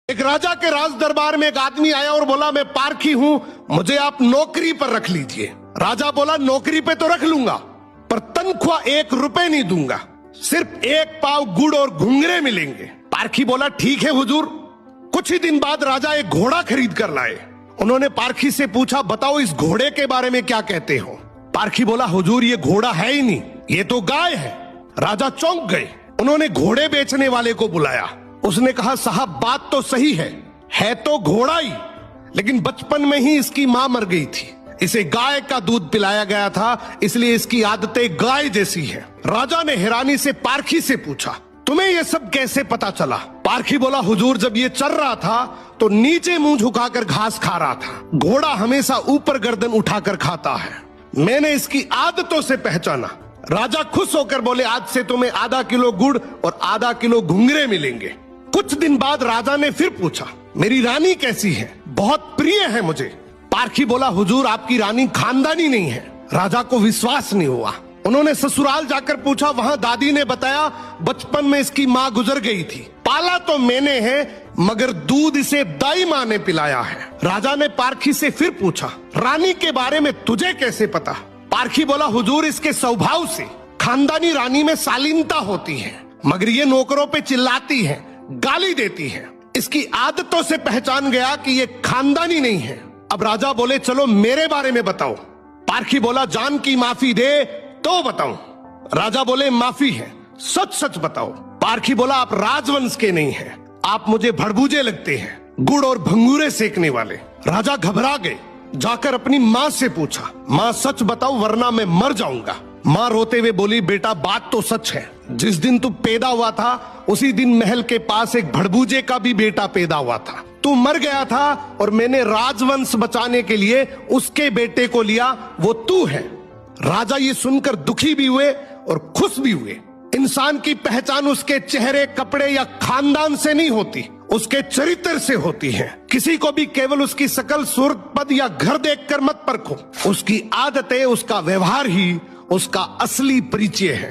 एक राजा के राज दरबार में एक आदमी आया और बोला, मैं पारखी हूं, मुझे आप नौकरी पर रख लीजिए। राजा बोला, नौकरी पे तो रख लूंगा, पर तनख्वाह 1 रुपए नहीं दूंगा, सिर्फ 1 पाव गुड़ और घुंघरे मिलेंगे। पारखी बोला, ठीक है हुजूर। कुछ ही दिन बाद राजा एक घोड़ा खरीद कर लाए। उन्होंने पारखी से पूछा, बताओ इस घोड़े के बारे में क्या कहते हो। पारखी बोला, हुजूर ये घोड़ा है ही नहीं, ये तो गाय है। राजा चौंक गए। उन्होंने घोड़े बेचने वाले को बुलाया। उसने कहा, साहब बात तो सही है तो घोड़ा ही, लेकिन बचपन में ही इसकी मां मर गई थी, इसे गाय का दूध पिलाया गया था, इसलिए इसकी आदतें गाय जैसी है। राजा ने हैरानी से पारखी से पूछा, तुम्हें यह सब कैसे पता चला। पारखी बोला, हुजूर जब ये चल रहा था तो नीचे मुंह झुकाकर घास खा रहा था, घोड़ा हमेशा ऊपर गर्दन उठाकर खाता है, मैंने इसकी आदतों से पहचाना। राजा खुश होकर बोले, आज से तुम्हें आधा किलो गुड़ और आधा किलो घुंघरे मिलेंगे। कुछ दिन बाद राजा ने फिर पूछा, मेरी रानी कैसी है, बहुत प्रिय है मुझे। पारखी बोला, हुजूर आपकी रानी खानदानी नहीं है। राजा को विश्वास नहीं हुआ। उन्होंने ससुराल जाकर पूछा, वहां दादी ने बताया, बचपन में इसकी मां गुजर गई थी, पाला तो मैंने है मगर दूध इसे दाई मां ने पिलाया है। राजा ने पारखी से फिर पूछा, रानी के बारे में तुझे कैसे पता। पारखी बोला, हुजूर इसके स्वभाव से खानदानी रानी में शालीनता होती है, मगर ये नौकरों पे चिल्लाती है, गाली देती है, इसकी आदतों से पहचान गया कि ये खानदानी नहीं है। अब राजा बोले, चलो मेरे बारे में बताओ। पारखी बोला, जान की माफी दे तो बताऊं। राजा बोले, माफी है, सच सच बताओ। पारखी बोला, आप राजवंश के नहीं हैं, आप मुझे भड़बूजे लगते हैं, गुड़ और भंगूरे सेकने वाले। राजा घबरा गए। जाकर अपनी माँ से पूछा, माँ सच बताओ वरना मैं मर जाऊंगा। माँ रोते हुए बोली, बेटा बात तो सच है, जिस दिन तू पैदा हुआ था उसी दिन महल के पास एक भड़बूजे का भी बेटा पैदा हुआ था, तू मर गया था और मैंने राजवंश बचाने के लिए उसके बेटे को लिया, वो तू है। राजा ये सुनकर दुखी भी हुए और खुश भी हुए। इंसान की पहचान उसके चेहरे, कपड़े या खानदान से नहीं होती, उसके चरित्र से होती है। किसी को भी केवल उसकी शकल, सूरत, पद या घर देखकर मत परखो, उसकी आदतें, उसका व्यवहार ही उसका असली परिचय है।